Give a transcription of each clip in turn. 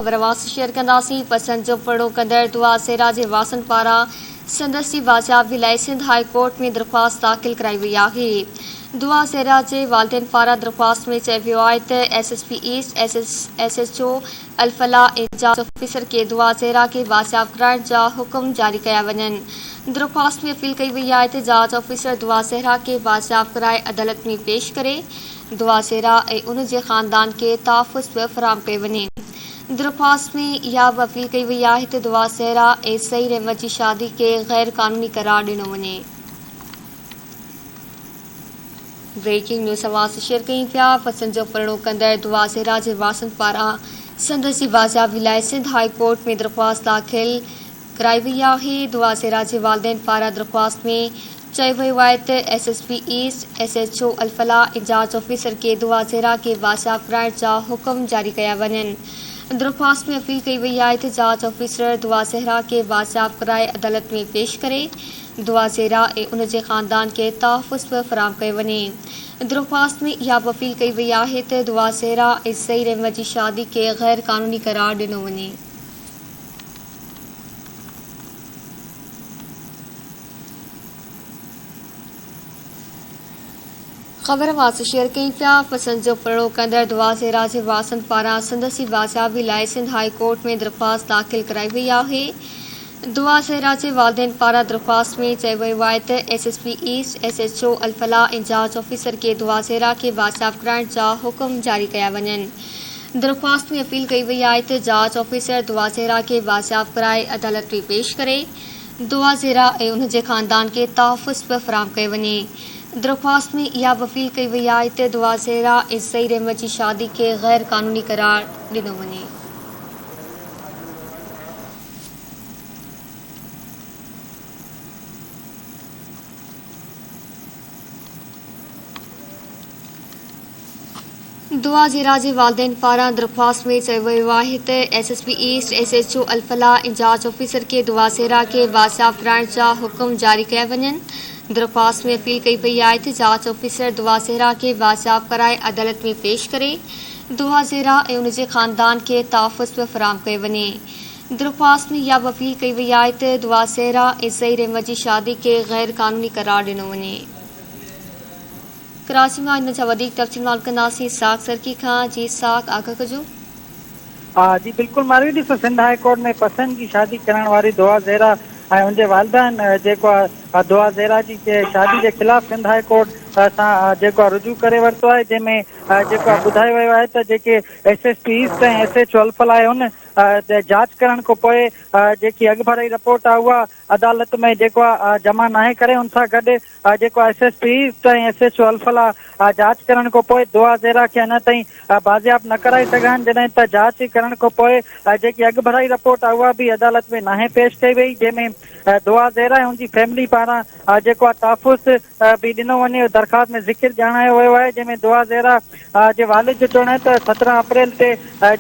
खबरवास share कंदासीं। पसंद जो पड़ो कंदड़ दुआ सेरा जे वासन पारां संदसि बाजाबी लाइ सिंध हाई कोर्ट में दरख़्वास्त दाख़िल कराई वई आहे। दुआ सेरा जे वालिदैन पारां दरख़्वास्त में चयो वियो आहे त SSP east SHO Alfalah in charge officer के दुआ सेरा खे बाज़ियाब कराइण जा हुकुम जारी कया वञनि। दरख़्वास्त में अपील कई वई आहे त जांच ऑफिसर दुआ सेरा खे बाज़ियाब कराए अदालत में पेश करे दुआ सेरा ऐं उन जे ख़ानदान खे तहफ़्फ़ुज़ बि फ़राहम कयो वञे। दरख़्वास्त में इहा बि अपील कई वई आहे त दुआ सेरा ऐं सईद अहमद जी शादी खे गैर क़ानूनी करार ॾिनो वञे। ब्रेकिंग न्यूज़ आवाज़ शेयर कयूं पिया। पसंद जो परिणो कंदड़ दुआ सेरा जे वारसनि पारां संदसि बाज़ियाबी लाइ सिंध हाई कोर्ट में दरख़्वास्त दाख़िल कराई वई आहे। दुआ सेरा जे वालिदैन पारां दरख़्वास्त में चयो वियो आहे त SSP east SHO Alfalah in charge officer के दुआ सेरा खे बाज़ियाब कराइण जा हुकुम जारी कया वञनि। दरख़्वास्त में अपील कई वई आहे त जांच ऑफिसर दुआ सेरा खे बाज़ियाब कराए अदालत में पेश करे दुआ सेरा ऐं उन जे ख़ानदान खे तहफ़्फ़ुज़ बि फ़राहम कयो वञे। दरख़्वास्त में इहा बि अपील कई वई आहे त दुआ सेरा ऐं सईद अहमद जी शादी खे गैर क़ानूनी करार ॾिनो वञे। ख़बर वास शेयर कयूं पिया। पसंद जो परिणो कंदड़ दुआ सेरा जे वारसनि पारां संदसि बाज़ियाबी लाइ सिंध हाई कोर्ट में दरख़्वास्त दाख़िल कराई वई आहे। दुआ सेरा जे वालिदैन पारां दरख़्वास्त में चयो वियो आहे त SSP east SHO Alfalah in charge officer के दुआ सेरा खे बाज़ियाब कराइण जा हुकुम जारी कया वञनि। दरख़्वास्त में अपील कई वई आहे त जांच ऑफिसर दुआ सेरा खे बाज़ियाब कराए अदालत में पेश करे दुआ सेरा ऐं उन जे ख़ानदान खे तहफ़्फ़ुज़ बि फ़राहम कयो वञे। दरख़्वास्त में इहा बि अपील कई वई आहे त दुआ सेरा ऐं सईद अहमद जी शादी खे गैर क़ानूनी करार ॾिनो वञे। दुआ सेरा जे वालिदैन पारां दरख़्वास्त में चयो वियो आहे त SSP east SHO Alfalah in charge officer के दुआ सेरा खे बाज़ियाब कराइण जा हुकुम जारी कया वञनि। दरख़्वास्त में अपील कई वई आहे त जांच ऑफिसर दुआ सेरा खे बाज़ियाब कराए अदालत में पेश करे दुआ सेरा ऐं उन जे ख़ानदान खे तहफ़्फ़ुज़ बि फ़राहम कयो वञे। दरख़्वास्त में इहा बि अपील कई वई आहे त दुआ सेरा ऐं सईद अहमद जी शादी खे गैर क़ानूनी करार ॾिनो वञे। कराची में इन जा वधीक तफ़सील मालूम कंदासीं साख सरकी खां। जी साख आगाह कजो। जी बिल्कुलु मालवी ॾिसो सिंध हाई कोर्ट में पसंद की शादी करण वारी दुआ ज़ेरा ऐं उनजे वालिदैन जेको आहे दुआ ज़ेरा जी शादी जे ख़िलाफ़ सिंध हाई कोर्ट सां जेको आहे रुजू करे वरितो आहे, जंहिंमें जेको आहे ॿुधायो वियो आहे त जेके SSP ईस्ट ऐं SHO अलफलाह आहे उन जांच करण खां पोइ जेकी अॻुभराई रिपोर्ट आहे उहा अदालत में जेको आहे जमा नाहे करे उन सां गॾु जेको आहे SSP ईस्ट ऐं SHO अलफलाह जांच करण खां पोइ दुआ ज़ेरा खे अञा ताईं बाज़ियाब न कराए सघा आहिनि, जॾहिं त जांच करण खां पोइ जेकी अॻुभराई रिपोर्ट आहे उहा बि अदालत में नाहे पेश कई वई, जंहिंमें दुआ ज़ेरा ऐं उनजी फैमिली पारां जेको आहे तहफ़्फ़ुज़ बि ॾिनो वञे। दरख़्वास्त में ज़िक्र ॼाणायो वियो आहे, जंहिंमें दुआ ज़ेरा जे वालिद जो चवणु आहे त 17 अप्रैल ते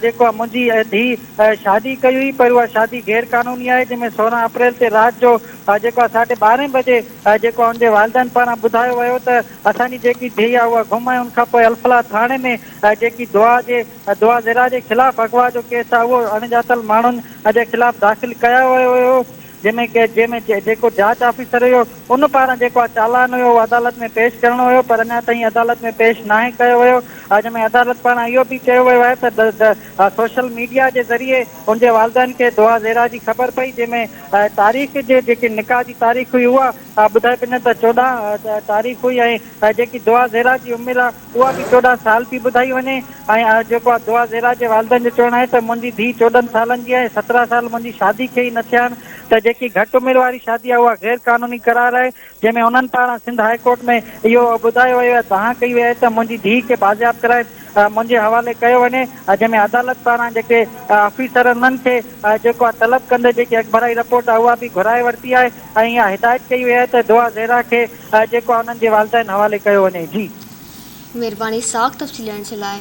जेको आहे मुंहिंजी धीउ शादी कई हुई, पर उहा शादी गैर क़ानूनी आहे, जंहिंमें 16 अप्रैल ते राति जो जेको आहे 12:30 बजे जेको आहे उनजे वालिदनि पारां ॿुधायो वियो त असांजी जेकी धीउ आहे उहा गुम आहे। उनखां पोइ अलफलाह थाणे में जेकी दुआ ज़ेरा जे ख़िलाफ़ अगवा जो केस आहे उहो अणॼातल माण्हुनि जे ख़िलाफ़ दाख़िल कयो वियो हुयो, जंहिंमें जेको जांच ऑफिसर हुयो उन पारां जेको आहे चालान हुयो उहो अदालत में पेश करणो हुयो, पर अञा ताईं अदालत में पेश नाहे कयो वियो। जंहिंमें अदालत पारां इहो बि चयो वियो आहे त सोशल मीडिया जे ज़रिए उनजे वालिदनि खे दुआ ज़ेरा जी ख़बर पई, जंहिंमें तारीख़ जे जेकी निकाह जी तारीख़ हुई उहा ॿुधाए पिने त 14 तारीख़ हुई ऐं जेकी दुआ ज़ेरा जी उमिरि आहे उहा बि 14 साल थी ॿुधाई वञे। ऐं जेको आहे दुआ ज़ेरा जे वालिदनि जो चवणु आहे त मुंहिंजी धीउ 14 सालनि जी आहे, 17 साल मुंहिंजी शादी खे ई न थिया आहिनि, त जेकी घटि उमिरि वारी शादी आहे उहा गैर क़ानूनी करार आहे, जंहिंमें उन्हनि पारां सिंध हाई कोर्ट में इहो ॿुधायो वियो आहे तव्हां कई वई आहे त मुंहिंजी धीउ खे बाज़ियाब कराए मुंहिंजे हवाले कयो वञे, जंहिंमें अदालत पारां जेके ऑफिसर उन्हनि खे जेको आहे तलब कंदे जेकी अॻुभराई रिपोर्ट आहे उहा बि घुराए वरिती आहे ऐं इहा हिदायत कई वई आहे त दुआ ज़ेरा खे जेको आहे उन्हनि जे वालिदैन हवाले कयो वञे। जी महिरबानी साख तफ़सील ॾियण जे लाइ।